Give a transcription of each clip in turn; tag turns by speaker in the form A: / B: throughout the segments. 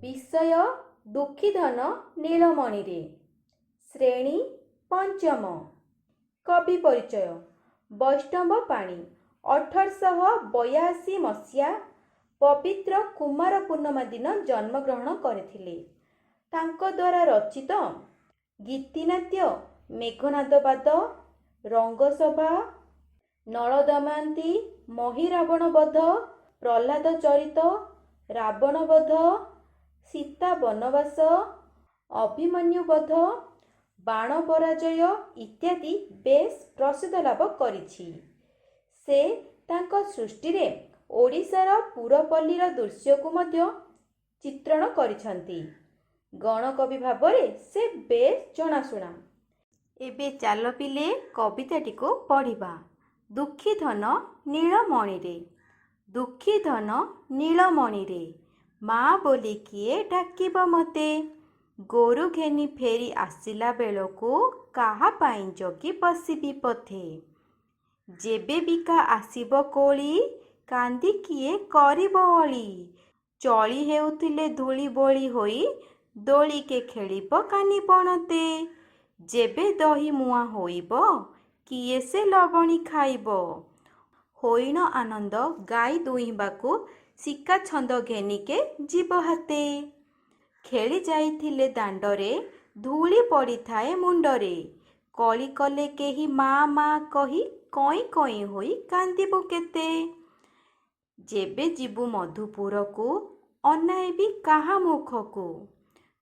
A: विषय दुखीधन नीलमणि श्रेणी पंचम। कवि परिचय वैष्णव पाणी 1882 मसीहा पवित्र कुमार पूर्णिमा दिन जन्मग्रहण करथिले। तांको द्वारा रचित गीतिनाट्य मेघनादवाद, रंगसभा, नल दमयंती, महिरावण वध, प्रह्लाद चरित, रावण वध, सीता वनवास, अभिमन्यु वध, बाण पराजय इत्यादि बेस प्रसिद्ध लाभ करिछि। से तांको सृष्टि रे ओडिशार पुरपल्लीर दृश्य को मध्य चित्रण करिछंती। गणकवि भावरे से बेस जनाशुना। एबे चाल पिले कविताटी को पढ़िबा। दुखीधन नीलमणि रे, दुखीधन नीलमणि रे, माँ बोली किए डाकिब मते, गोरु घेनी फेरी आसिला बेलको काहा पाई जगी बसिबी पथे, जेबे बिका आसिब कोली कांदी किए करिब अली, चली हेउथिले धूली बोली होई दोली के खेलिब कानी पणते, जेबे दही मुआ होइब किए से लवणी खाइब, होइन आनंद गाई दुहिबाकू सिक्का छंद घेनिके जीव हाते, खेली जाइथिले दांडरे धूली पड़ी थाए मुंडरे, कली कले केही माँ माँ कही कई कई होई कांदिबु केते, जेबे जीवु मधुपुर को अनाइबी काहा मुखको,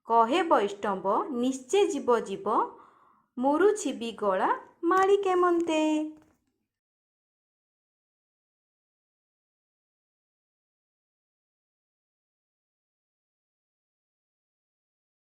A: कहे वैष्णव निश्चय जीव जीव मुरुछिबी गला माड़ी केमंते।